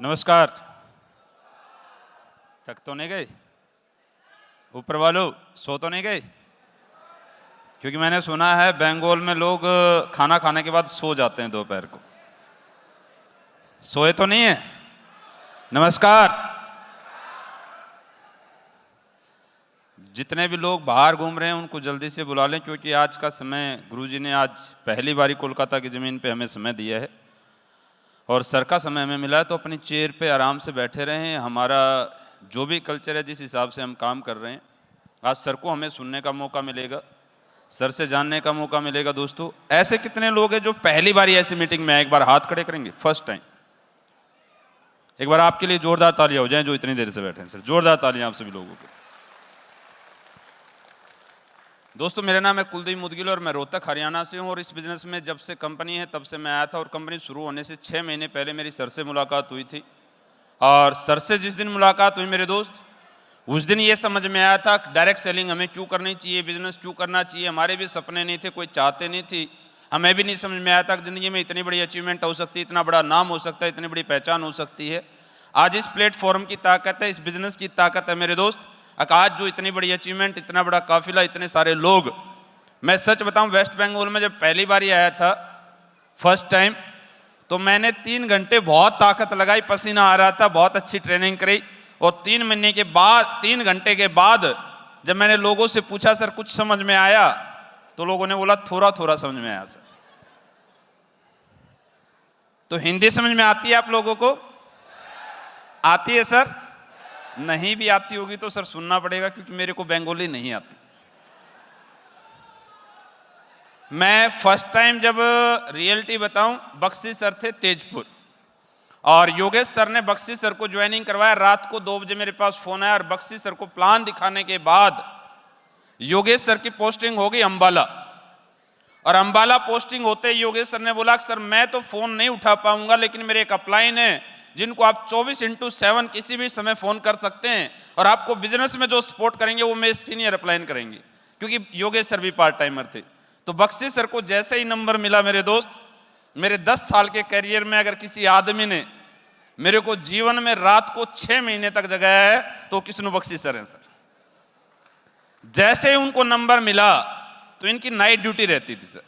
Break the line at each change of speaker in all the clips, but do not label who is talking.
नमस्कार। थक तो नहीं गए? ऊपर वालों सो तो नहीं गए? क्योंकि मैंने सुना है बंगाल में लोग खाना खाने के बाद सो जाते हैं दोपहर को। सोए तो नहीं है? नमस्कार। जितने भी लोग बाहर घूम रहे हैं उनको जल्दी से बुला लें, क्योंकि आज का समय गुरुजी ने आज पहली बारी कोलकाता की ज़मीन पे हमें समय दिया है और सर का समय हमें मिला है, तो अपनी चेयर पे आराम से बैठे रहें। हमारा जो भी कल्चर है, जिस हिसाब से हम काम कर रहे हैं, आज सर को हमें सुनने का मौका मिलेगा, सर से जानने का मौका मिलेगा। दोस्तों, ऐसे कितने लोग हैं जो पहली बार ऐसी मीटिंग में आए? एक बार हाथ खड़े करेंगे, फर्स्ट टाइम। एक बार आपके लिए जोरदार तालियां हो जाएं जो इतनी देर से बैठे हैं। सर, जोरदार तालियां आप सभी लोगों के। दोस्तों, मेरा नाम है कुलदीप मुदगिल और मैं रोहतक हरियाणा से हूं और इस बिज़नेस में जब से कंपनी है तब से मैं आया था और कंपनी शुरू होने से 6 महीने पहले मेरी सर से मुलाकात हुई थी। और सर से जिस दिन मुलाकात हुई मेरे दोस्त, उस दिन ये समझ में आया था डायरेक्ट सेलिंग हमें क्यों करनी चाहिए, बिजनेस क्यों करना चाहिए। हमारे भी सपने नहीं थे, कोई चाहते नहीं थी, हमें भी नहीं समझ में आया था कि ज़िंदगी में इतनी बड़ी अचीवमेंट हो सकती है, इतना बड़ा नाम हो सकता है, इतनी बड़ी पहचान हो सकती है। आज इस प्लेटफॉर्म की ताकत है, इस बिज़नेस की ताकत है मेरे दोस्त। आज जो इतनी बड़ी अचीवमेंट, इतना बड़ा काफिला, इतने सारे लोग। मैं सच बताऊं, वेस्ट बंगाल में जब पहली बार आया था फर्स्ट टाइम, तो मैंने 3 घंटे बहुत ताकत लगाई, पसीना आ रहा था, बहुत अच्छी ट्रेनिंग करी। और 3 महीने के बाद, 3 घंटे के बाद जब मैंने लोगों से पूछा सर कुछ समझ में आया, तो लोगों ने बोला थोड़ा थोड़ा समझ में आया सर। तो हिंदी समझ में आती है आप लोगों को? आती है सर? नहीं भी आती होगी तो सर सुनना पड़ेगा, क्योंकि मेरे को बंगाली नहीं आती। मैं फर्स्ट टाइम जब रियलिटी बताऊं, बख्शी सर थे तेजपुर, और योगेश सर ने बख्शी सर को ज्वाइनिंग करवाया। रात को 2 बजे मेरे पास फोन आया और बख्शी सर को प्लान दिखाने के बाद योगेश सर की पोस्टिंग हो गई अंबाला। और अंबाला पोस्टिंग होते ही योगेश सर ने बोला सर मैं तो फोन नहीं उठा पाऊंगा, लेकिन मेरे एक अपलाइन है जिनको आप 24/7 किसी भी समय फोन कर सकते हैं और आपको बिजनेस में जो सपोर्ट करेंगे वो मेरे सीनियर अपलाइन करेंगे, क्योंकि योगेश सर भी पार्ट टाइमर थे। तो बख्शी सर को जैसे ही नंबर मिला मेरे दोस्त, मेरे 10 साल के करियर में अगर किसी आदमी ने मेरे को जीवन में रात को 6 महीने तक जगाया है तो किशनु बख्शी सर हैं सर। जैसे ही उनको नंबर मिला तो इनकी नाइट ड्यूटी रहती थी सर।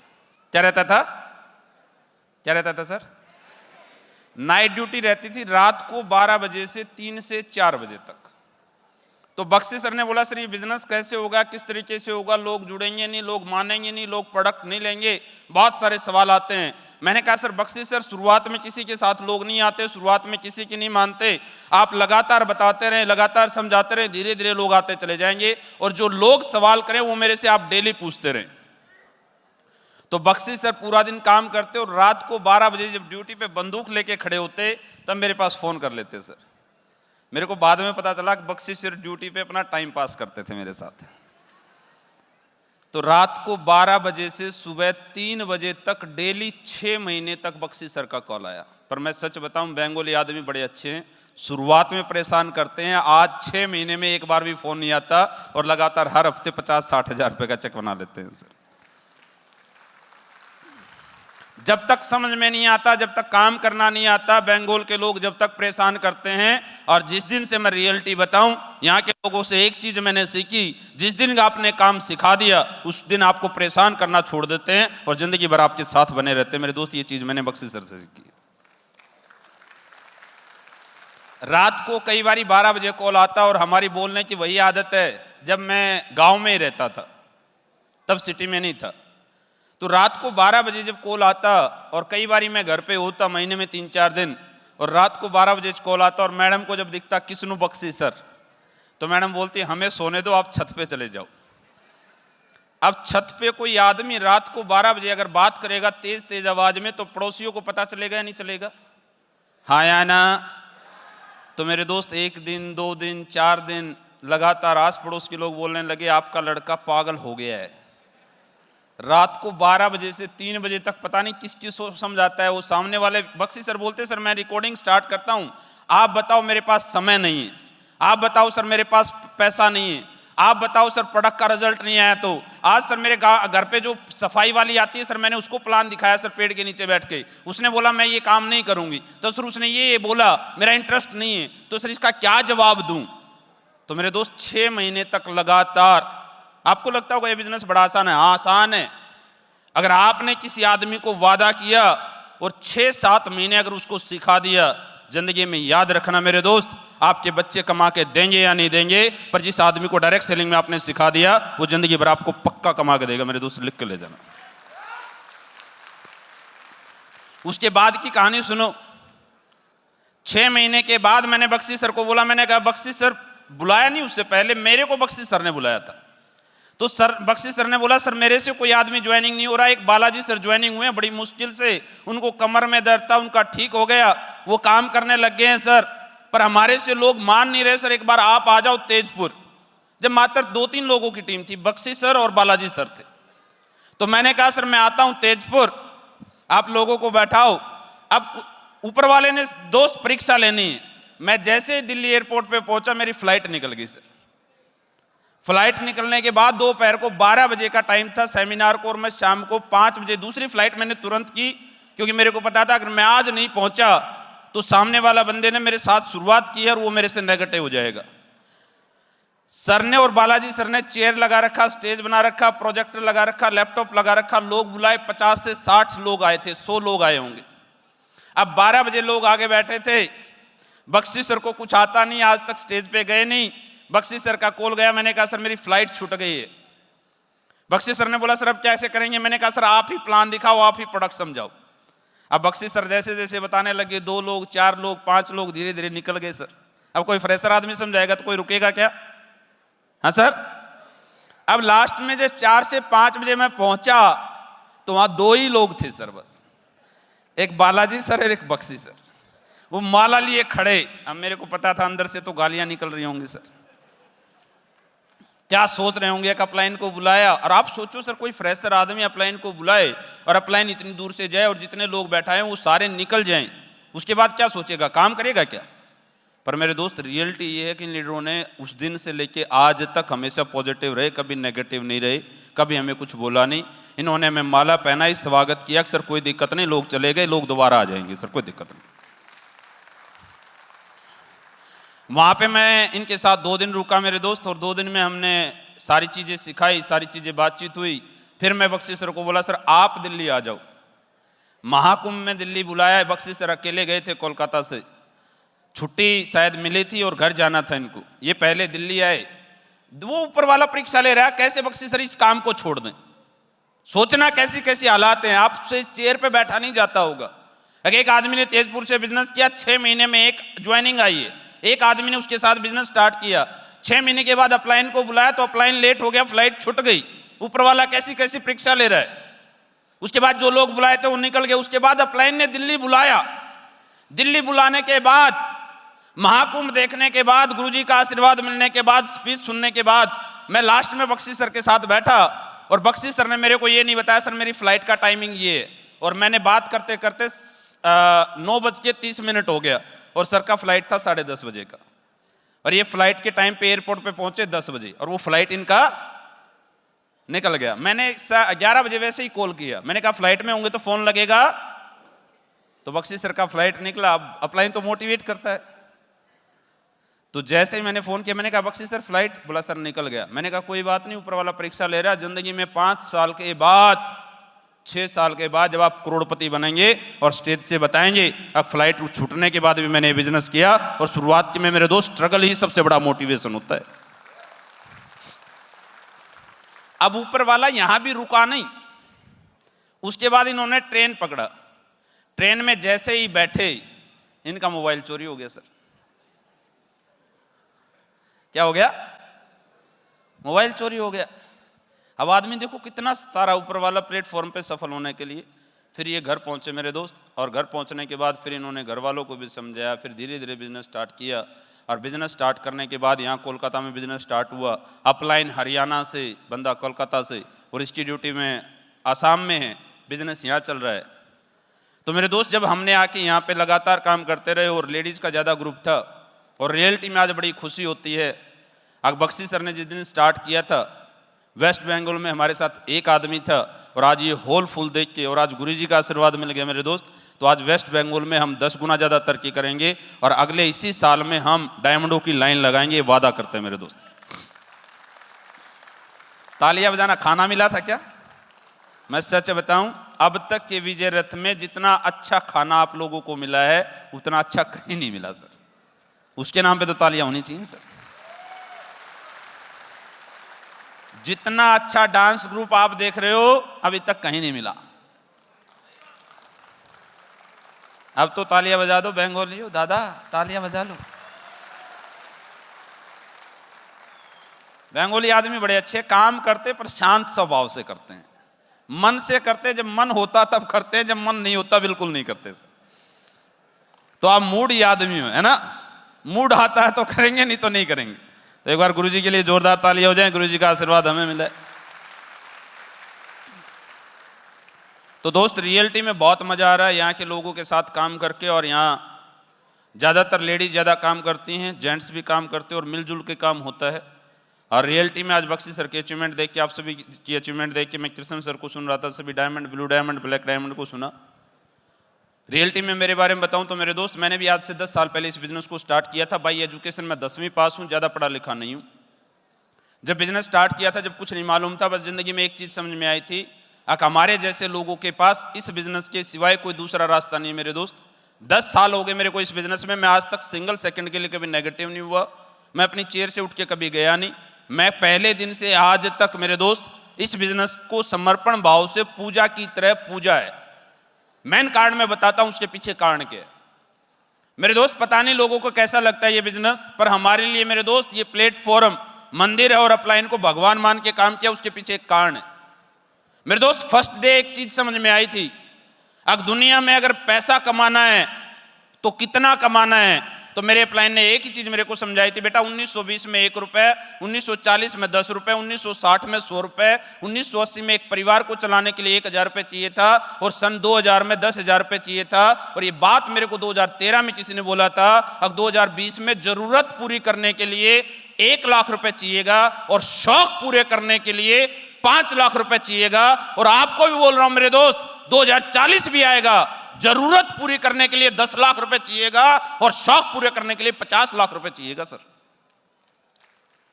क्या रहता था? क्या रहता था सर? नाइट ड्यूटी रहती थी रात को 12 बजे से 3 से 4 बजे तक। तो बख्शी सर ने बोला सर ये बिजनेस कैसे होगा, किस तरीके से होगा, लोग जुड़ेंगे नहीं, लोग मानेंगे नहीं, लोग प्रोडक्ट नहीं लेंगे, बहुत सारे सवाल आते हैं। मैंने कहा सर बख्शी सर शुरुआत में किसी के साथ लोग नहीं आते, शुरुआत में किसी की नहीं मानते, आप लगातार बताते रहें, लगातार समझाते रहें, धीरे धीरे लोग आते चले जाएंगे और जो लोग सवाल करें वो मेरे से आप डेली पूछते रहें। तो बख्शी सर पूरा दिन काम करते और रात को 12 बजे जब ड्यूटी पे बंदूक लेके खड़े होते तब मेरे पास फोन कर लेते सर। मेरे को बाद में पता चला कि बख्शी सर ड्यूटी पे अपना टाइम पास करते थे मेरे साथ। तो रात को 12 बजे से सुबह 3 बजे तक डेली 6 महीने तक बख्शी सर का कॉल आया। पर मैं सच बताऊं, बंगाली आदमी बड़े अच्छे हैं, शुरुआत में परेशान करते हैं, आज 6 महीने में एक बार भी फोन नहीं आता और लगातार हर हफ्ते 50-60 हजार रुपए का चेक बना लेते हैं सर। जब तक समझ में नहीं आता, जब तक काम करना नहीं आता, बंगाल के लोग जब तक परेशान करते हैं। और जिस दिन से मैं रियलिटी बताऊं, यहाँ के लोगों से एक चीज मैंने सीखी, जिस दिन आपने काम सिखा दिया उस दिन आपको परेशान करना छोड़ देते हैं और जिंदगी भर आपके साथ बने रहते हैं। मेरे दोस्त, ये चीज मैंने बख्शी सर से सीखी। रात को कई बार 12 बजे कॉल आता और हमारी बोलने की वही आदत है। जब मैं गाँव में ही रहता था, तब सिटी में नहीं था, तो रात को 12 बजे जब कॉल आता और कई बारी मैं घर पे होता महीने में 3-4 दिन, और रात को 12 बजे कॉल आता और मैडम को जब दिखता किशनु बख्शी सर, तो मैडम बोलती हमें सोने दो, आप छत पे चले जाओ। अब छत पे कोई आदमी रात को 12 बजे अगर बात करेगा तेज तेज आवाज में, तो पड़ोसियों को पता चलेगा या नहीं चलेगा? हाँ या ना? तो मेरे दोस्त, 1 दिन 2 दिन 4 दिन लगातार आस पड़ोस के लोग बोलने लगे आपका लड़का पागल हो गया है। रात को 12 बजे से 3 बजे तक पता नहीं किस चीज को समझाता है वो। सामने वाले बख्शी सर बोलते सर मैं रिकॉर्डिंग स्टार्ट करता हूं, आप बताओ मेरे पास समय नहीं है, आप बताओ सर मेरे पास पैसा नहीं है, आप बताओ सर प्रोडक्ट का रिजल्ट नहीं आया तो आज सर मेरे घर पे जो सफाई वाली आती है सर, मैंने उसको प्लान दिखाया सर पेड़ के नीचे बैठ के, उसने बोला मैं ये काम नहीं करूंगी, तो सर उसने ये बोला मेरा इंटरेस्ट नहीं है, तो सर इसका क्या जवाब दूं? तो मेरे दोस्त 6 महीने तक लगातार, आपको लगता होगा ये बिजनेस बड़ा आसान है, हाँ आसान है। अगर आपने किसी आदमी को वादा किया और 6-7 महीने अगर उसको सिखा दिया, जिंदगी में याद रखना मेरे दोस्त, आपके बच्चे कमा के देंगे या नहीं देंगे, पर जिस आदमी को डायरेक्ट सेलिंग में आपने सिखा दिया वो जिंदगी भर आपको पक्का कमा के देगा मेरे दोस्त, लिख के ले जाना। उसके बाद की कहानी सुनो। 6 महीने के बाद मैंने बख्शी सर को बोला, मैंने कहा बख्शी सर, बुलाया नहीं उससे पहले, मेरे को बख्शी सर ने बुलाया था, तो सर बख्शी सर ने बोला सर मेरे से कोई आदमी ज्वाइनिंग नहीं हो रहा, एक बालाजी सर ज्वाइनिंग हुए बड़ी मुश्किल से, उनको कमर में दर्द था, उनका ठीक हो गया, वो काम करने लग गए हैं सर, पर हमारे से लोग मान नहीं रहे सर, एक बार आप आ जाओ तेजपुर। जब मात्र 2-3 लोगों की टीम थी, बख्शी सर और बालाजी सर थे, तो मैंने कहा सर मैं आता हूं तेजपुर, आप लोगों को बैठाओ। अब ऊपर वाले ने दोस्त परीक्षा लेनी है, मैं जैसे दिल्ली एयरपोर्ट पे पहुंचा मेरी फ्लाइट निकल गई सर। फ्लाइट निकलने के बाद दोपहर को 12 बजे का टाइम था सेमिनार को, और मैं शाम को 5 बजे दूसरी फ्लाइट मैंने तुरंत की, क्योंकि मेरे को पता था अगर मैं आज नहीं पहुंचा तो सामने वाला बंदे ने मेरे साथ शुरुआत की है और वो मेरे से नेगेटिव हो जाएगा। सर ने और बालाजी सर ने चेयर लगा रखा, स्टेज बना रखा, प्रोजेक्टर लगा रखा, लैपटॉप लगा रखा, लोग बुलाए, 50 से 60 लोग आए थे, 100 लोग आए होंगे। अब 12 बजे लोग आगे बैठे थे, बख्शी सर को कुछ आता नहीं, आज तक स्टेज पे गए नहीं। बख्शी सर का कॉल गया, मैंने कहा सर मेरी फ्लाइट छूट गई है। बख्शी सर ने बोला सर अब कैसे करेंगे? मैंने कहा सर आप ही प्लान दिखाओ, आप ही प्रोडक्ट समझाओ। अब बख्शी सर जैसे जैसे बताने लगे, 2 लोग, 4 लोग, 5 लोग धीरे धीरे निकल गए सर। अब कोई फ्रेशर आदमी समझाएगा तो कोई रुकेगा क्या? हाँ सर। अब लास्ट में जब 4 से 5 बजे मैं पहुंचा तो वहां 2 ही लोग थे सर, बस एक बालाजी सर और एक बख्शी सर। वो माला लिए खड़े। अब मेरे को पता था अंदर से तो गालियां निकल रही होंगी सर, क्या सोच रहे होंगे। एक अपलाइन को बुलाया, और आप सोचो सर कोई फ्रेशर आदमी अपलाइन को बुलाए और अपलाइन इतनी दूर से जाए और जितने लोग बैठाए वो सारे निकल जाएं, उसके बाद क्या सोचेगा, काम करेगा क्या? पर मेरे दोस्त रियलिटी ये है कि लीडरों ने उस दिन से लेके आज तक हमेशा पॉजिटिव रहे, कभी नेगेटिव नहीं रहे, कभी हमें कुछ बोला नहीं। इन्होंने हमें माला पहनाई, स्वागत किया कि सर कोई दिक्कत नहीं, लोग चले गए, लोग दोबारा आ जाएंगे सर, कोई दिक्कत नहीं। वहां पे मैं इनके साथ 2 दिन रुका मेरे दोस्त, और 2 दिन में हमने सारी चीजें सिखाई, सारी चीजें बातचीत हुई। फिर मैं बख्शी सर को बोला सर आप दिल्ली आ जाओ। महाकुंभ में दिल्ली बुलाया, बख्शी सर अकेले गए थे कोलकाता से, छुट्टी शायद मिली थी और घर जाना था इनको। ये पहले दिल्ली आए, वो ऊपर वाला परीक्षा ले रहा है कैसे बख्शी सर इस काम को छोड़ दें। सोचना कैसी कैसी हालात हैं, आपसे इस चेयर पे बैठा नहीं जाता होगा। एक आदमी ने तेजपुर से बिजनेस किया, 6 महीने में एक ज्वाइनिंग आई है, एक आदमी ने उसके साथ बिजनेस स्टार्ट किया, 6 महीने के बाद अपलाइन को बुलाया तो अपलाइन लेट हो गया, फ्लाइट छूट गई। ऊपर वाला कैसी कैसी परीक्षा ले रहा है। उसके बाद जो लोग बुलाए थे वो निकल गए। उसके बाद अपलाइन ने दिल्ली बुलाया, दिल्ली बुलाने के बाद, महाकुंभ देखने के बाद, गुरुजी का आशीर्वाद मिलने के बाद, स्पीच सुनने के बाद, मैं लास्ट में बख्शी सर के साथ बैठा और बख्शी सर ने मेरे को ये नहीं बताया सर मेरी फ्लाइट का टाइमिंग ये है, और मैंने बात करते करते 9:30 हो गया और सर का फ्लाइट था 10:30 बजे का, और ये फ्लाइट के टाइम पे एयरपोर्ट पे पहुंचे 10 बजे, और वो फ्लाइट इनका निकल गया। मैंने 11 बजे वैसे ही कॉल किया, मैंने कहा फ्लाइट में होंगे तो फोन लगेगा, तो बख्शी सर का फ्लाइट निकला। अब अपलाइन तो मोटिवेट करता है, तो जैसे ही मैंने फोन किया, मैंने कहा बख्शी सर फ्लाइट, बोला सर निकल गया। मैंने कहा कोई बात नहीं, ऊपर वाला परीक्षा ले रहा है, जिंदगी में 5 साल के बाद, 6 साल के बाद जब आप करोड़पति बनेंगे और स्टेज से बताएंगे अब फ्लाइट छूटने के बाद भी मैंने बिजनेस किया, और शुरुआत में मेरे दोस्त स्ट्रगल ही सबसे बड़ा मोटिवेशन होता है। अब ऊपर वाला यहां भी रुका नहीं, उसके बाद इन्होंने ट्रेन पकड़ा। ट्रेन में जैसे ही बैठे इनका मोबाइल चोरी हो गया सर। क्या हो गया? मोबाइल चोरी हो गया। अब आदमी देखो कितना सतारा ऊपर वाला प्लेटफॉर्म पे सफल होने के लिए। फिर ये घर पहुंचे मेरे दोस्त, और घर पहुंचने के बाद फिर इन्होंने घर वालों को भी समझाया, फिर धीरे धीरे बिजनेस स्टार्ट किया, और बिजनेस स्टार्ट करने के बाद यहाँ कोलकाता में बिजनेस स्टार्ट हुआ। अपलाइन हरियाणा से, बंदा कोलकाता से, और इसकी ड्यूटी में आसाम में है, बिजनेस यहाँ चल रहा है। तो मेरे दोस्त जब हमने आके यहाँ पे लगातार काम करते रहे, और लेडीज़ का ज़्यादा ग्रुप था, और रियलिटी में आज बड़ी खुशी होती है। अब बख्शी सर ने जिस दिन स्टार्ट किया था, वेस्ट बंगाल में हमारे साथ एक आदमी था, और आज ये होल फुल देख के और आज गुरुजी का आशीर्वाद मिल गया मेरे दोस्त, तो आज वेस्ट बंगाल में हम 10 गुना ज़्यादा तरक्की करेंगे और अगले इसी साल में हम डायमंडों की लाइन लगाएंगे, ये वादा करते हैं मेरे दोस्त। तालियां बजाना खाना मिला था क्या? मैं सच बताऊं, अब तक के विजय रथ में जितना अच्छा खाना आप लोगों को मिला है उतना अच्छा कहीं नहीं मिला सर। उसके नाम पे तो तालियां होनी चाहिए सर। जितना अच्छा डांस ग्रुप आप देख रहे हो अभी तक कहीं नहीं मिला। अब तो तालियां बजा दो बंगालियों, दादा तालियां बजा लो। बंगाली आदमी बड़े अच्छे काम करते, पर शांत स्वभाव से करते हैं, मन से करते, जब मन होता तब करते हैं, जब मन नहीं होता बिल्कुल नहीं करते सर। तो आप मूड आदमी हो, है ना, मूड आता है तो करेंगे, नहीं तो नहीं करेंगे। तो एक बार गुरुजी के लिए जोरदार तालियां हो जाए, गुरुजी का आशीर्वाद हमें मिले। तो दोस्त रियलिटी में बहुत मजा आ रहा है यहाँ के लोगों के साथ काम करके, और यहाँ ज्यादातर लेडीज ज्यादा काम करती हैं, जेंट्स भी काम करते हैं और मिलजुल के काम होता है। और रियलिटी में आज बख्शी सर के अचीवमेंट देख के, आप सभी की अचीवमेंट देख के मैं कृष्ण सर को सुन रहा था, सभी diamond, blue diamond, black diamond को सुना। रियलिटी में मेरे बारे में बताऊं तो मेरे दोस्त, मैंने भी आज से 10 साल पहले इस बिजनेस को स्टार्ट किया था। बाई एजुकेशन में 10वीं पास हूं, ज़्यादा पढ़ा लिखा नहीं हूं। जब बिजनेस स्टार्ट किया था, जब कुछ नहीं मालूम था, बस जिंदगी में एक चीज़ समझ में आई थी, हमारे जैसे लोगों के पास इस बिजनेस के सिवाय कोई दूसरा रास्ता नहीं है मेरे दोस्त। 10 साल हो गए मेरे को इस बिजनेस में, मैं आज तक सिंगल सेकंड के लिए कभी नेगेटिव नहीं हुआ, मैं अपनी चेयर से उठ के कभी गया नहीं। मैं पहले दिन से आज तक मेरे दोस्त इस बिजनेस को समर्पण भाव से पूजा की तरह पूजा है। मेन कारण मैं बताता हूं, उसके पीछे कारण क्या है मेरे दोस्त। पता नहीं लोगों को कैसा लगता है ये बिजनेस, पर हमारे लिए मेरे दोस्त ये प्लेटफॉर्म मंदिर है और अपलाइन को भगवान मान के काम किया, उसके पीछे एक कारण है मेरे दोस्त। फर्स्ट डे एक चीज समझ में आई थी, अब दुनिया में अगर पैसा कमाना है तो कितना कमाना है, तो मेरे अपलाइन ने एक ही चीज मेरे को समझाई थी, बेटा 1920 में 1 रुपए, 1940 में 10 रुपए, 1960 में 100 रुपए, 1980 में एक परिवार को चलाने के लिए 1000 रुपए चाहिए था, और सन 2000 में 10,000 रुपए चाहिए था। और ये बात मेरे को 2013 में किसी ने बोला था, अब 2020 में जरूरत पूरी करने के लिए 1 लाख रुपए चाहिएगा और शौक पूरे करने के लिए 5 लाख रुपए चाहिएगा। और आपको भी बोल रहा हूं मेरे दोस्त, 2040 भी आएगा, जरूरत पूरी करने के लिए 10 लाख रुपए चाहिएगा और शौक पूरे करने के लिए 50 लाख रुपए चाहिएगा सर।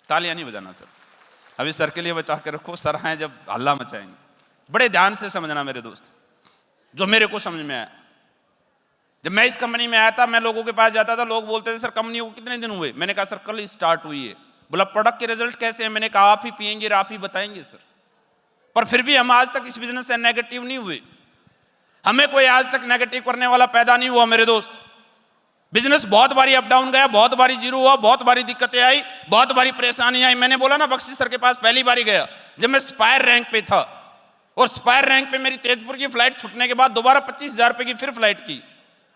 तालियां नहीं बजाना सर, अभी सर के लिए बचा के रखो, सर हैं जब हल्ला मचाएंगे। बड़े ध्यान से समझना मेरे दोस्त, जो मेरे को समझ में आया। जब मैं इस कंपनी में आया था, मैं लोगों के पास जाता था, लोग बोलते थे सर कंपनी को कितने दिन हुए, मैंने कहा सर कल ही स्टार्ट हुई है। बोला प्रोडक्ट के रिजल्ट कैसे हैं, मैंने कहा आप ही पिएंगे और आप ही बताएंगे सर। पर फिर भी हम आज तक इस बिजनेस से नेगेटिव नहीं हुए, हमें कोई आज तक नेगेटिव करने वाला पैदा नहीं हुआ मेरे दोस्त। बिजनेस बहुत बारी अप डाउन गया, बहुत बारी जीरो हुआ, बहुत बारी दिक्कतें आई, बहुत बारी परेशानी आई। मैंने बोला ना बख्शी सर के पास पहली बारी गया जब मैं स्पायर रैंक पे था, और स्पायर रैंक पे मेरी तेजपुर की फ्लाइट छूटने के बाद दोबारा 25,000 रुपए की फिर फ्लाइट की,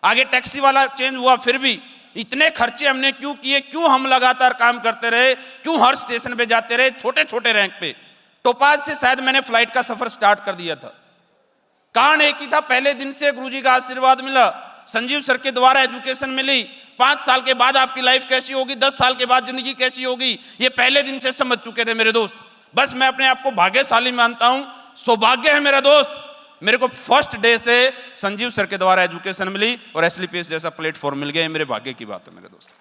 आगे टैक्सी वाला चेंज हुआ, फिर भी इतने खर्चे हमने क्यों किए, क्यों हम लगातार काम करते रहे, क्यों हर स्टेशन पे जाते रहे, छोटे छोटे रैंक पे। टोपाज से शायद मैंने फ्लाइट का सफर स्टार्ट कर दिया था। कारण एक ही था, पहले दिन से गुरुजी का आशीर्वाद मिला, संजीव सर के द्वारा एजुकेशन मिली। 5 साल के बाद आपकी लाइफ कैसी होगी, 10 साल के बाद जिंदगी कैसी होगी, ये पहले दिन से समझ चुके थे मेरे दोस्त। बस मैं अपने आप को भाग्यशाली मानता हूं, सौभाग्य है मेरा दोस्त, मेरे को फर्स्ट डे से संजीव सर के द्वारा एजुकेशन मिली और एसलीपीएस जैसा प्लेटफॉर्म मिल गया। मेरे भाग्य की बात है मेरे दोस्त।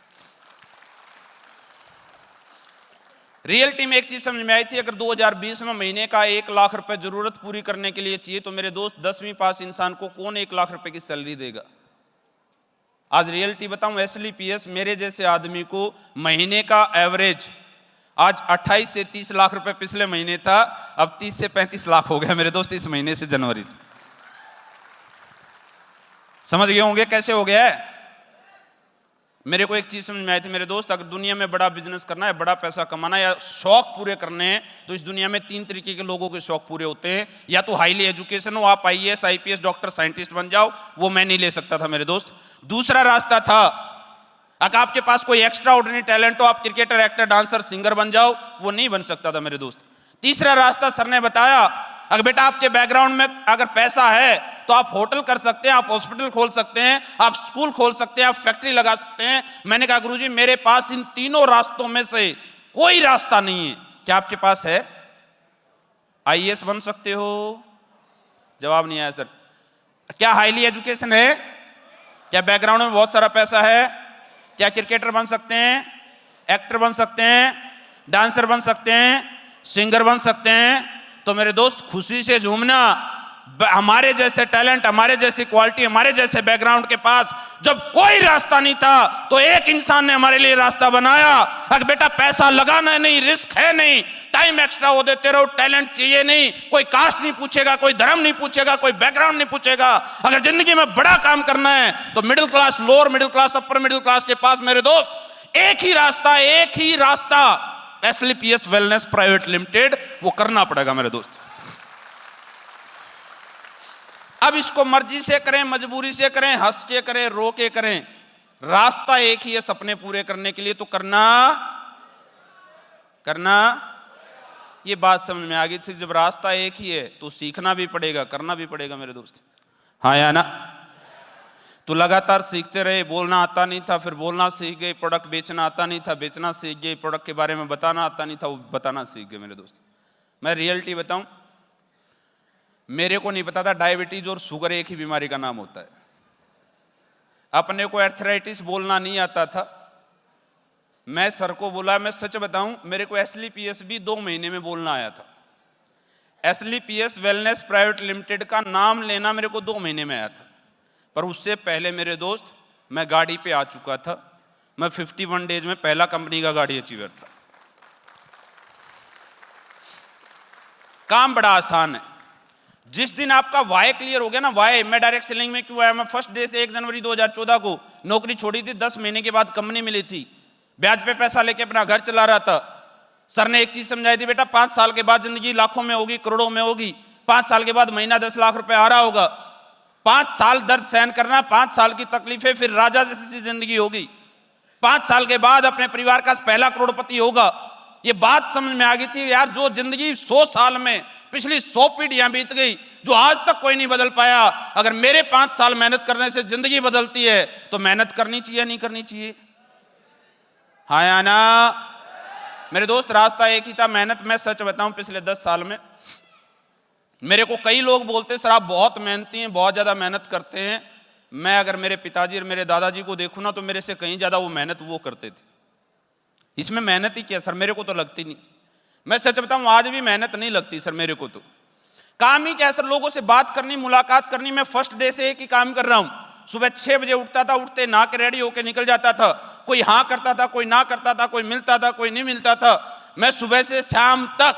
रियलिटी में एक चीज समझ में आई थी, अगर 2020 में महीने का 1 लाख रुपए जरूरत पूरी करने के लिए चाहिए, तो मेरे दोस्त 10वीं पास इंसान को कौन 1 लाख रुपए की सैलरी देगा। आज रियलिटी बताऊं, एसलीपीएस मेरे जैसे आदमी को महीने का एवरेज आज 28 से 30 लाख रुपए पिछले महीने था, अब 30 से 35 लाख हो गया मेरे दोस्त इस महीने से, जनवरी से। समझ गए होंगे कैसे हो गया है। मेरे को एक चीज समझ में आई थी मेरे दोस्त, अगर दुनिया में बड़ा बिजनेस करना है, बड़ा पैसा कमाना है, या शौक पूरे करने हैं, तो इस दुनिया में 3 तरीके के लोगों के शौक पूरे होते हैं। या तो हाईली एजुकेशन हो, आप आईएएस, आईपीएस, डॉक्टर, साइंटिस्ट बन जाओ, वो मैं नहीं ले सकता था मेरे दोस्त। दूसरा रास्ता था, अगर आपके पास कोई एक्स्ट्रा ऑर्डिनरी टैलेंट हो, आप क्रिकेटर, एक्टर, डांसर, सिंगर बन जाओ, वो नहीं बन सकता था मेरे दोस्त। तीसरा रास्ता सर ने बताया, अगर बेटा आपके बैकग्राउंड में अगर पैसा है तो आप होटल कर सकते हैं, आप हॉस्पिटल खोल सकते हैं, आप स्कूल खोल सकते हैं, आप फैक्ट्री लगा सकते हैं। मैंने कहा गुरुजी मेरे पास इन तीनों रास्तों में से कोई रास्ता नहीं है। क्या आपके पास है? आईएएस बन सकते हो? जवाब नहीं आया सर। क्या हाईली एजुकेशन है? क्या बैकग्राउंड में बहुत सारा पैसा है? क्या क्रिकेटर बन सकते हैं? एक्टर बन सकते हैं? डांसर बन सकते हैं? सिंगर बन सकते हैं? तो मेरे दोस्त खुशी से झूमना। हमारे जैसे टैलेंट, हमारे जैसी क्वालिटी, हमारे जैसे बैकग्राउंड के पास जब कोई रास्ता नहीं था तो एक इंसान ने हमारे लिए रास्ता बनाया। अगर बेटा पैसा लगाना नहीं, रिस्क है नहीं, टाइम एक्स्ट्रा वो देते रहो, टैलेंट चाहिए नहीं, कोई कास्ट नहीं पूछेगा, कोई धर्म नहीं पूछेगा, कोई बैकग्राउंड नहीं पूछेगा। अगर जिंदगी में बड़ा काम करना है तो middle class, lower middle class, upper middle class के पास मेरे दोस्त एक ही रास्ता एसएलपीएस वेलनेस प्राइवेट लिमिटेड, वो करना पड़ेगा मेरे दोस्त। अब इसको मर्जी से करें, मजबूरी से करें, हंस के करें, रो के करें, रास्ता एक ही है सपने पूरे करने के लिए। तो करना ये बात समझ में आ गई थी। जब रास्ता एक ही है तो सीखना भी पड़ेगा, करना भी पड़ेगा मेरे दोस्त। हाँ या ना? तो लगातार सीखते रहे। बोलना आता नहीं था, फिर बोलना सीख गए। प्रोडक्ट बेचना आता नहीं था, बेचना सीख गए। प्रोडक्ट के बारे में बताना आता नहीं था, वो बताना सीख गए मेरे दोस्त। मैं रियलिटी बताऊं, मेरे को नहीं पता था डायबिटीज और शुगर एक ही बीमारी का नाम होता है। अपने को एर्थराइटिस बोलना नहीं आता था। मैं सर को बोला, मैं सच बताऊं, मेरे को एसएलपीएस भी 2 महीने में बोलना आया था। एसएलपीएस वेलनेस प्राइवेट लिमिटेड का नाम लेना मेरे को 2 महीने में आया था। पर उससे पहले मेरे दोस्त मैं गाड़ी पे आ चुका था। मैं 51 डेज में पहला कंपनी का गाड़ी अचीवर था। काम बड़ा आसान है। जिस दिन आपका वाई क्लियर हो गया ना, वाई, मैं डायरेक्ट सेलिंग में क्यों आया? मैं फर्स्ट डे से 1 जनवरी 2014 को नौकरी छोड़ी थी। 10 महीने के बाद कंपनी मिली थी। ब्याज पे पैसा लेके अपना घर चला रहा था। सर ने एक चीज समझाई थी, बेटा 5 साल के बाद जिंदगी लाखों में होगी, करोड़ों में होगी। 5 साल के बाद महीना 10 लाख रुपए आ रहा होगा। 5 साल दर्द सहन करना, 5 साल की तकलीफें, फिर राजा जैसी जिंदगी होगी। 5 साल के बाद अपने परिवार का पहला करोड़पति होगा। ये बात समझ में आ गई थी यार। जो जिंदगी 100 साल में पिछली 100 पीढ़ियां बीत गई, जो आज तक कोई नहीं बदल पाया, अगर मेरे 5 साल मेहनत करने से जिंदगी बदलती है तो मेहनत करनी चाहिए, नहीं करनी चाहिए? हाँ या ना? मेरे दोस्त रास्ता एक ही था, मेहनत। मैं सच बताऊं, पिछले 10 साल में मेरे को कई लोग बोलते सर आप बहुत मेहनती हैं, बहुत ज्यादा मेहनत करते हैं। मैं अगर मेरे पिताजी और मेरे दादाजी को देखूं ना तो मेरे से कहीं ज्यादा वो मेहनत वो करते थे। इसमें मेहनत ही क्या सर? मेरे को तो लगती नहीं। मैं सच बताऊं, आज भी मेहनत नहीं लगती सर मेरे को। तो काम ही क्या सर? लोगों से बात करनी, मुलाकात करनी। मैं फर्स्ट डे से एक ही काम कर रहा हूं। सुबह 6 बजे उठता था, उठते नहा के रेडी होके निकल जाता था। कोई हाँ करता था, कोई ना करता था, कोई मिलता था, कोई नहीं मिलता था। मैं सुबह से शाम तक,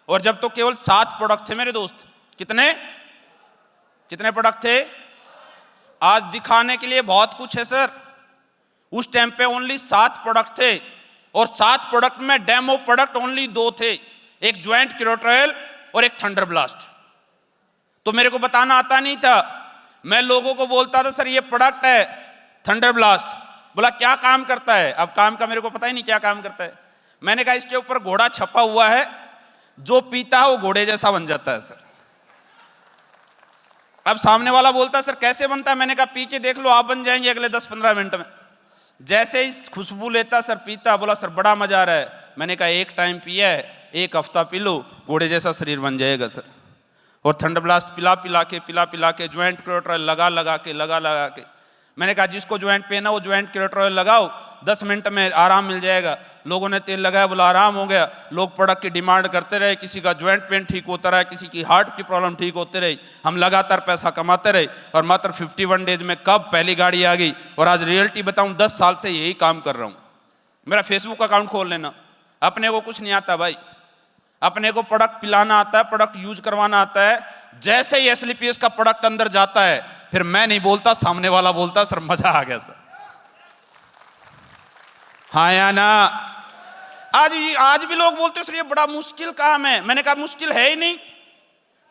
और जब तो केवल 7 प्रोडक्ट थे मेरे दोस्त। कितने प्रोडक्ट थे? आज दिखाने के लिए बहुत कुछ है सर। उस टाइम पे ओनली 7 प्रोडक्ट थे, और 7 प्रोडक्ट में डेमो प्रोडक्ट ओनली 2 थे, एक ज्वाइंट क्रोट्रायल और एक थंडर ब्लास्ट। तो मेरे को बताना आता नहीं था। मैं लोगों को बोलता था सर ये प्रोडक्ट है थंडर ब्लास्ट। बोला क्या काम करता है? अब काम का मेरे को पता ही नहीं क्या काम करता है। मैंने कहा इसके ऊपर घोड़ा छपा हुआ है, जो पीता है वो घोड़े जैसा बन जाता है सर। अब सामने वाला बोलता सर कैसे बनता है? मैंने कहा पी के देख लो, आप बन जाएंगे अगले 10-15 मिनट में। जैसे ही खुशबू लेता सर पीता, बोला सर बड़ा मजा आ रहा है। मैंने कहा एक टाइम पिया है, 1 हफ्ता पी लो, घोड़े जैसा शरीर बन जाएगा सर। और थंडर ब्लास्ट पिला पिला के ज्वाइंट क्रोट्रायल लगा के मैंने कहा जिसको ज्वाइंट पेन है वो ज्वाइंट क्रोट्रायल लगाओ, 10 मिनट में आराम मिल जाएगा। लोगों ने तेल लगाया, बोला आराम हो गया। लोग प्रोडक्ट की डिमांड करते रहे, किसी का ज्वाइंट पेन ठीक होता रहा, किसी की हार्ट की प्रॉब्लम ठीक होते रही। हम लगातार पैसा कमाते रहे, और मात्र 51 डेज में कब पहली गाड़ी आ गई। और आज रियलिटी बताऊं, 10 साल से यही काम कर रहा हूं। मेरा फेसबुक अकाउंट खोल लेना। अपने को कुछ नहीं आता भाई, अपने को प्रोडक्ट पिलाना आता है, प्रोडक्ट यूज करवाना आता है। जैसे ही एसएलपीएस का प्रोडक्ट अंदर जाता है, फिर मैं नहीं बोलता, सामने वाला बोलता सर मजा आ गया सर। हाँ या ना? आज भी लोग बोलते सर ये बड़ा मुश्किल काम है। मैंने कहा मुश्किल है ही नहीं।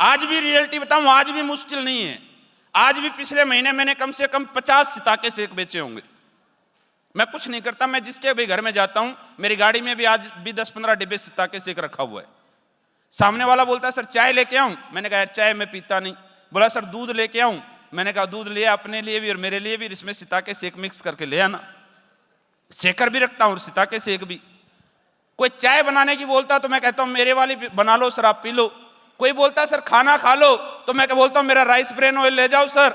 आज भी रियलिटी बताऊं, आज भी मुश्किल नहीं है। आज भी पिछले महीने मैंने कम से कम 50 सिताके सेक बेचे होंगे। मैं कुछ नहीं करता, मैं जिसके भी घर में जाता हूं, मेरी गाड़ी में भी आज भी 10-15 डिब्बे सिताके सेक रखा हुआ है। सामने वाला बोलता है सर चाय लेके आऊं? मैंने कहा चाय मैं पीता नहीं। बोला सर दूध लेके आऊं? मैंने कहा दूध लिया, अपने लिए भी और मेरे लिए भी, इसमें सिताके सेक मिक्स करके ले आना। शेकर भी रखता हूं और सिताके सेक भी। कोई चाय बनाने की बोलता तो मैं कहता हूं मेरे वाली बना लो सर, आप पी लो। कोई बोलता सर खाना खा लो तो मैं क्या बोलता हूं मेरा राइस ब्रेन ऑयल ले जाओ सर,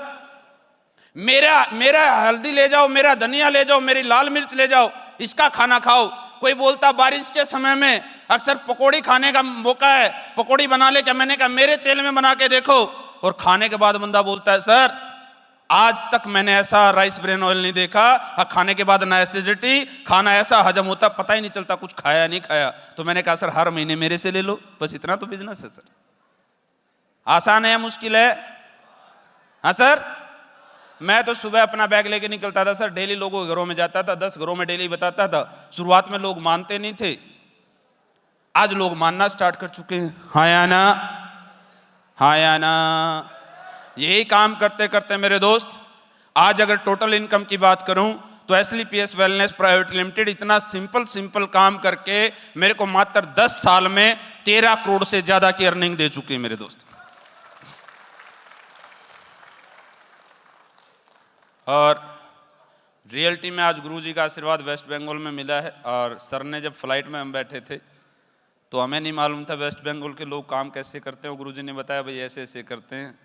मेरा हल्दी ले जाओ, मेरा धनिया ले जाओ, मेरी लाल मिर्च ले जाओ, इसका खाना खाओ। कोई बोलता बारिश के समय में अक्सर पकौड़ी खाने का मौका है, पकौड़ी बना ले क्या? मैंने कहा मेरे तेल में बना के देखो। और खाने के बाद बंदा बोलता है सर आज तक मैंने ऐसा राइस ब्रेन ऑयल नहीं देखा, खाने के बाद ना एसिडिटी, खाना ऐसा हजम होता पता ही नहीं चलता कुछ खाया नहीं खाया। तो मैंने कहा सर हर महीने मेरे से ले लो, बस इतना तो बिजनेस है सर। आसान है या मुश्किल है? हाँ सर। मैं तो सुबह अपना बैग लेके निकलता था सर, डेली लोगों के घरों में जाता था, 10 घरों में डेली बताता था। शुरुआत में लोग मानते नहीं थे, आज लोग मानना स्टार्ट कर चुके हैं। हाँ या ना? हाँ या ना? यही काम करते करते मेरे दोस्त आज अगर टोटल इनकम की बात करूं तो एसएलपीएस वेलनेस प्राइवेट लिमिटेड इतना सिंपल काम करके मेरे को मात्र 10 साल में 13 करोड़ से ज्यादा की अर्निंग दे चुकी है मेरे दोस्त। और रियलिटी में आज गुरुजी का आशीर्वाद वेस्ट बंगाल में मिला है। और सर ने जब फ्लाइट में हम बैठे थे तो हमें नहीं मालूम था वेस्ट बंगाल के लोग काम कैसे करते हैं। गुरुजी ने बताया भाई ऐसे ऐसे करते हैं,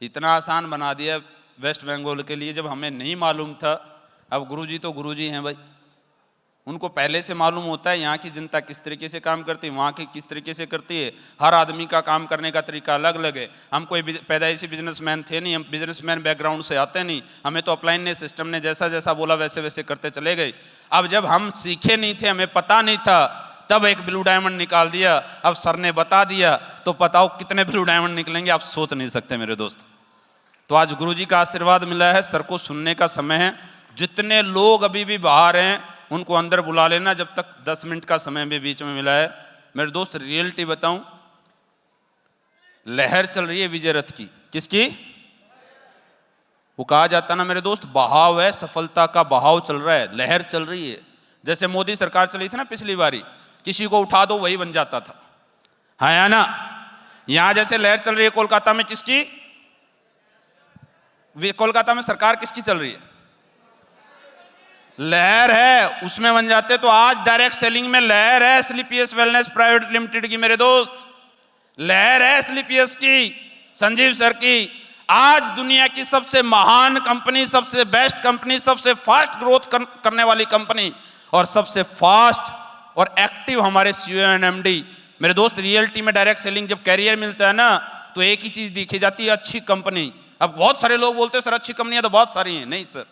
इतना आसान बना दिया वेस्ट बंगाल के लिए जब हमें नहीं मालूम था। अब गुरुजी तो गुरुजी हैं भाई, उनको पहले से मालूम होता है यहाँ की जनता किस तरीके से काम करती है, वहाँ की किस तरीके से करती है। हर आदमी का काम करने का तरीका अलग अलग है। हम कोई पैदाइशी बिजनेसमैन थे नहीं, हम बिजनेसमैन बैकग्राउंड से आते नहीं। हमें तो अपलाइन ने सिस्टम ने जैसा जैसा बोला वैसे वैसे करते चले गए। अब जब हम सीखे नहीं थे, हमें पता नहीं था, तब एक ब्लू डायमंड निकाल दिया। अब सर ने बता दिया तो बताओ कितने ब्लू डायमंड निकलेंगे, आप सोच नहीं सकते मेरे दोस्त। तो आज गुरुजी का आशीर्वाद मिला है, सर को सुनने का समय है। जितने लोग अभी भी बाहर हैं उनको अंदर बुला लेना, जब तक 10 मिनट का समय भी बीच में मिला है। मेरे दोस्त रियलिटी बताऊं, लहर चल रही है विजय रथ की। किसकी? वो कहा जाता ना मेरे दोस्त बहाव है, सफलता का बहाव चल रहा है, लहर चल रही है। जैसे मोदी सरकार चली थी ना पिछली बारी, किसी को उठा दो वही बन जाता था। हाँ या ना? यहां जैसे लहर चल रही है कोलकाता में, किसकी? कोलकाता में सरकार किसकी चल रही है? लहर है, उसमें बन जाते। तो आज डायरेक्ट सेलिंग में लहर है एसएलपीएस वेलनेस प्राइवेट लिमिटेड की मेरे दोस्त, लहर है एसएलपीएस की, संजीव सर की। आज दुनिया की सबसे महान कंपनी, सबसे बेस्ट कंपनी, सबसे फास्ट ग्रोथ करने वाली कंपनी और सबसे फास्ट और एक्टिव हमारे सीईओ एंड एमडी। मेरे दोस्त रियलिटी में डायरेक्ट सेलिंग जब कैरियर मिलता है ना तो एक ही चीज दिखी जाती है, अच्छी कंपनी। अब बहुत सारे लोग बोलते हैं सर अच्छी कंपनियां तो बहुत सारी हैं। नहीं सर,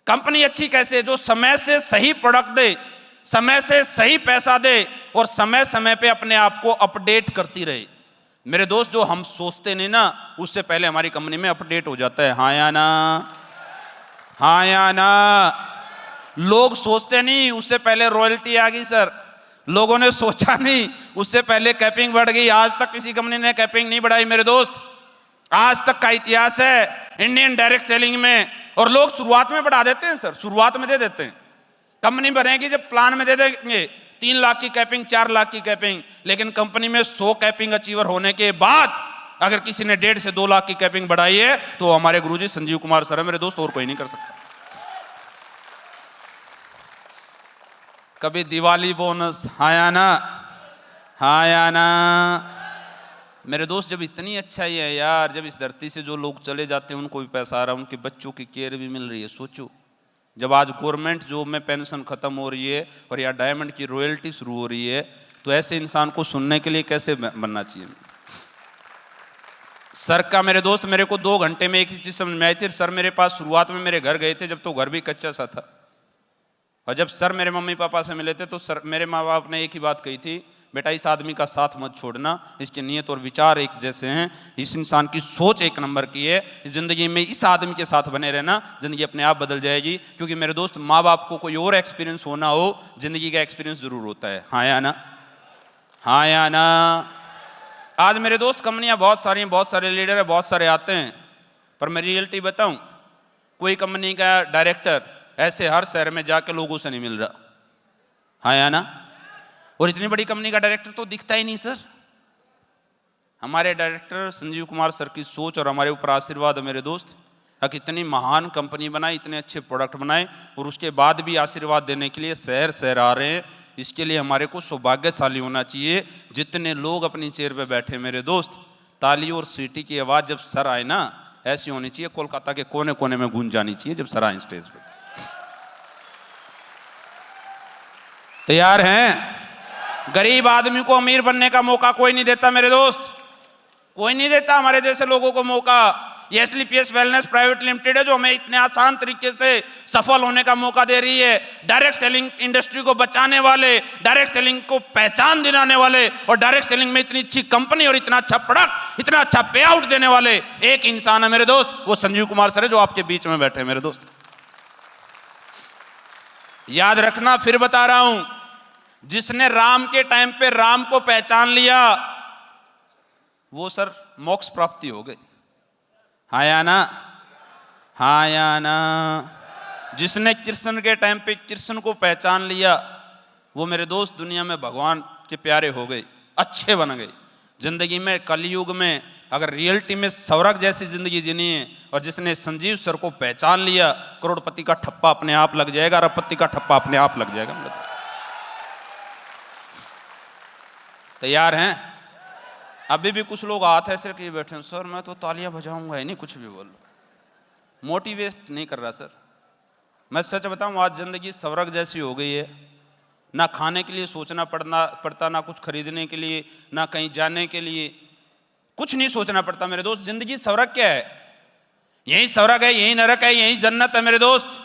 कंपनी अच्छी कैसे? जो समय से सही प्रोडक्ट दे, समय से सही पैसा दे और समय समय पे अपने आप को अपडेट करती रहे। मेरे दोस्त जो हम सोचते नहीं ना उससे पहले हमारी कंपनी में अपडेट हो जाता है। हाँ या ना? हाँ या ना? लोग सोचते नहीं उससे पहले रॉयल्टी आ गई सर, लोगों ने सोचा नहीं उससे पहले कैपिंग बढ़ गई। आज तक किसी कंपनी ने कैपिंग नहीं बढ़ाई मेरे दोस्त, आज तक का इतिहास है इंडियन डायरेक्ट सेलिंग में। और लोग शुरुआत में बढ़ा देते हैं सर, शुरुआत में दे देते हैं। कंपनी बनेगी जब प्लान में दे देंगे 3 लाख की कैपिंग, 4 लाख की कैपिंग, लेकिन कंपनी में 100 कैपिंग अचीवर होने के बाद अगर किसी ने 1.5 से 2 लाख की कैपिंग बढ़ाई है तो हमारे गुरुजी संजीव कुमार सर है मेरे दोस्त, और कोई नहीं कर सकता। कभी दिवाली बोनस, हाँ या ना? हाँ या ना? मेरे दोस्त जब इतनी अच्छाई है यार, जब इस धरती से जो लोग चले जाते हैं उनको भी पैसा आ रहा है, उनके बच्चों की केयर भी मिल रही है। सोचो जब आज गवर्नमेंट जॉब में पेंशन खत्म हो रही है और या डायमंड की रॉयल्टी शुरू हो रही है, तो ऐसे इंसान को सुनने के लिए कैसे बनना चाहिए? सर का मेरे दोस्त मेरे को 2 घंटे में एक ही चीज समझ में आई थी। सर मेरे पास शुरुआत में मेरे घर गए थे जब तो घर भी कच्चा सा था, और जब सर मेरे मम्मी पापा से मिले थे तो सर मेरे माँ बाप ने एक ही बात कही थी, बेटा इस आदमी का साथ मत छोड़ना, इसकी नीयत और विचार एक जैसे हैं, इस इंसान की सोच एक नंबर की है, इस जिंदगी में इस आदमी के साथ बने रहना, जिंदगी अपने आप बदल जाएगी। क्योंकि मेरे दोस्त माँ बाप को कोई और एक्सपीरियंस होना हो, जिंदगी का एक्सपीरियंस जरूर होता है। हाँ या ना? हाँ या ना? आज मेरे दोस्त कंपनियां बहुत सारी हैं, बहुत सारे लीडर है, बहुत सारे आते हैं, पर मैं रियलिटी बताऊं, कोई कंपनी का डायरेक्टर ऐसे हर शहर में जाके लोगों से नहीं मिल रहा। हाँ या ना? और इतनी बड़ी कंपनी का डायरेक्टर तो दिखता ही नहीं सर। हमारे डायरेक्टर संजीव कुमार सर की सोच और हमारे ऊपर आशीर्वाद है मेरे दोस्त, इतनी महान कंपनी बनाई, इतने अच्छे प्रोडक्ट बनाए, और उसके बाद भी आशीर्वाद देने के लिए शहर शहर आ रहे हैं। इसके लिए हमारे को सौभाग्यशाली होना चाहिए। जितने लोग अपनी चेयर पे बैठे मेरे दोस्त, ताली और सीटी की आवाज़ जब सर आए ना, ऐसी होनी चाहिए, कोलकाता के कोने कोने में गूंज जानी चाहिए जब सर आए स्टेज पे। तैयार हैं? गरीब आदमी को अमीर बनने का मौका कोई नहीं देता मेरे दोस्त, कोई नहीं देता हमारे जैसे लोगों को मौका। ये SLPS वेलनेस प्राइवेट लिमिटेड है जो हमें इतने आसान तरीके से सफल होने का मौका दे रही है। डायरेक्ट सेलिंग इंडस्ट्री को बचाने वाले, डायरेक्ट सेलिंग को पहचान दिलाने वाले और डायरेक्ट सेलिंग में इतनी अच्छी कंपनी और इतना अच्छा प्रोडक्ट, इतना अच्छा पे आउट देने वाले एक इंसान है मेरे दोस्त, वो संजीव कुमार सर है जो आपके बीच में बैठे मेरे दोस्त। याद रखना, फिर बता रहा हूं, जिसने राम के टाइम पे राम को पहचान लिया वो सर मोक्ष प्राप्ति हो गई। हाँ या ना? हाँ या ना? जिसने कृष्ण के टाइम पे कृष्ण को पहचान लिया वो मेरे दोस्त दुनिया में भगवान के प्यारे हो गए, अच्छे बन गए। जिंदगी में कलयुग में अगर रियलिटी में स्वर्ग जैसी जिंदगी जीनी है और जिसने संजीव सर को पहचान लिया, करोड़पति का ठप्पा अपने आप लग जाएगा, अरबपति का ठप्पा अपने आप लग जाएगा मेरे दोस्त। तैयार हैं? अभी भी कुछ लोग हाथ ऐसे किए बैठे हैं, सर मैं तो तालियां बजाऊंगा ही नहीं, कुछ भी बोल लो। मोटिवेट नहीं कर रहा सर, मैं सच बताऊं, आज जिंदगी स्वर्ग जैसी हो गई है। ना खाने के लिए सोचना पड़ता, ना कुछ खरीदने के लिए, ना कहीं जाने के लिए, कुछ नहीं सोचना पड़ता मेरे दोस्त। जिंदगी स्वर्ग क्या है? यही स्वर्ग है, यही नरक है, यही जन्नत है मेरे दोस्त।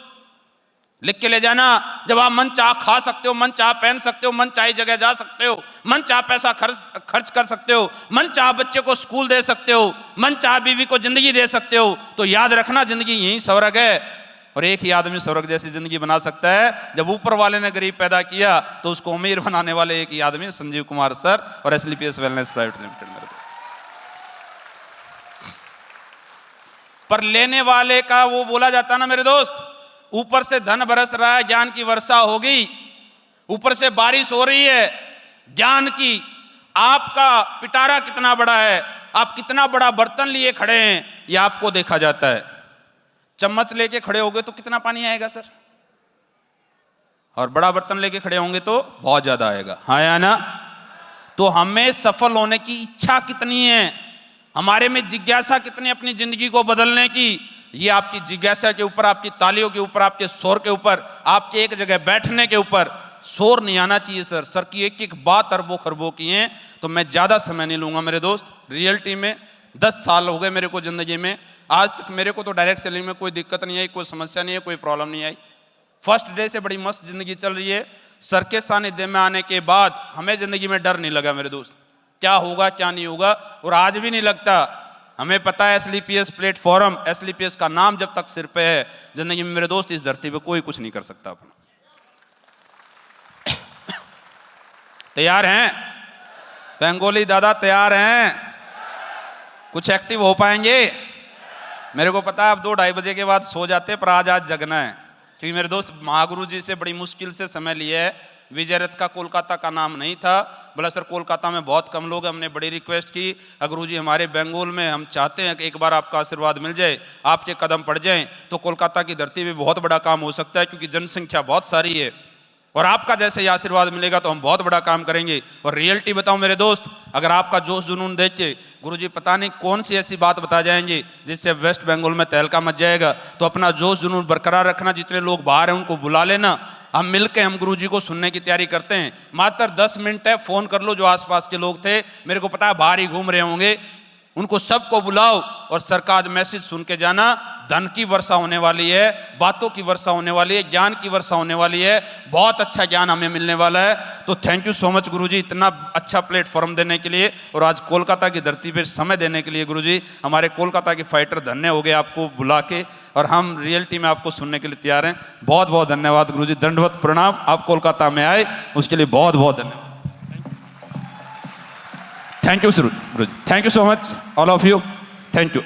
लिख के ले जाना, जब आप मन चाह खा सकते हो, मन चाह पहन सकते हो, मन चाहे जगह जा सकते हो, मन चाह पैसा खर्च कर सकते हो, मन चाह बच्चे को स्कूल दे सकते हो, मन चाह बीवी को जिंदगी दे सकते हो, तो याद रखना जिंदगी यही स्वर्ग है। और एक ही आदमी स्वर्ग जैसी जिंदगी बना सकता है। जब ऊपर वाले ने गरीब पैदा किया तो उसको अमीर बनाने वाले एक ही आदमी संजीव कुमार सर और SLPS वेलनेस प्राइवेट लिमिटेड मेरे दोस्त। पर लेने वाले का वो बोला जाता ना मेरे दोस्त, ऊपर से धन बरस रहा है, ज्ञान की वर्षा होगी, ऊपर से बारिश हो रही है ज्ञान की। आपका पिटारा कितना बड़ा है, आप कितना बड़ा बर्तन लिए खड़े हैं, यह आपको देखा जाता है। चम्मच लेके खड़े होंगे तो कितना पानी आएगा सर, और बड़ा बर्तन लेके खड़े होंगे तो बहुत ज्यादा आएगा। हाँ या ना? तो हमें सफल होने की इच्छा कितनी है, हमारे में जिज्ञासा कितनी अपनी जिंदगी को बदलने की, ये आपकी जिज्ञासा के ऊपर, आपकी तालियों के ऊपर, आपके शोर के ऊपर, आपके एक जगह बैठने के ऊपर शोर नहीं आना चाहिए सर। सर की एक एक बात अरबों खरबों की है। तो मैं ज्यादा समय नहीं लूंगा मेरे दोस्त। रियलिटी में 10 साल हो गए मेरे को जिंदगी में, आज तक मेरे को तो डायरेक्ट सेलिंग में कोई दिक्कत नहीं आई, कोई समस्या नहीं है, कोई प्रॉब्लम नहीं आई। फर्स्ट डे से बड़ी मस्त जिंदगी चल रही है। सर के सानिध्य में आने के बाद हमें जिंदगी में डर नहीं लगा मेरे दोस्त, क्या होगा क्या नहीं होगा, और आज भी नहीं लगता। हमें पता है SLPS प्लेटफॉर्म, SLPS का नाम जब तक सिर पे है, जिंदगी में मेरे दोस्त इस धरती पे कोई कुछ नहीं कर सकता अपना। तैयार हैं बेंगोली दादा? तैयार हैं? कुछ एक्टिव हो पाएंगे? मेरे को पता है आप 2-2:30 बजे के बाद सो जाते, पर आज जगना है, क्योंकि मेरे दोस्त महागुरु जी से बड़ी मुश्किल से समय लिया है। विजय रथ का कोलकाता का नाम नहीं था, बोला सर कोलकाता में बहुत कम लोग हैं, हमने बड़ी रिक्वेस्ट की, गुरु जी हमारे बेंगोल में हम चाहते हैं कि एक बार आपका आशीर्वाद मिल जाए, आपके कदम पड़ जाएं तो कोलकाता की धरती पे बहुत बड़ा काम हो सकता है, क्योंकि जनसंख्या बहुत सारी है और आपका जैसे ही आशीर्वाद मिलेगा तो हम बहुत बड़ा काम करेंगे। और रियलिटी बताऊं मेरे दोस्त, अगर आपका जोश जुनून देख के गुरुजी पता नहीं कौन सी ऐसी बात बता जाएंगे जिससे वेस्ट बंगाल में तहलका मच जाएगा, तो अपना जोश जुनून बरकरार रखना। जितने लोग बाहर हैं उनको बुला लेना, हम मिलकर हम गुरुजी को सुनने की तैयारी करते हैं। मात्र 10 मिनट है, फोन कर लो जो आसपास के लोग थे, मेरे को पता है बाहर ही घूम रहे होंगे, उनको सबको बुलाओ और सर का आज मैसेज सुन के जाना। धन की वर्षा होने वाली है, बातों की वर्षा होने वाली है, ज्ञान की वर्षा होने वाली है, बहुत अच्छा ज्ञान हमें मिलने वाला है। तो थैंक यू सो मच गुरुजी, इतना अच्छा प्लेटफॉर्म देने के लिए और आज कोलकाता की धरती पर समय देने के लिए। गुरुजी हमारे कोलकाता के फाइटर धन्य हो गए आपको बुला के, और हम रियलिटी में आपको सुनने के लिए तैयार हैं। बहुत बहुत धन्यवाद गुरुजी, दंडवत प्रणाम, आप कोलकाता में आए उसके लिए बहुत बहुत धन्यवाद। Thank you, Guruji. Thank you so much, all of you. Thank you.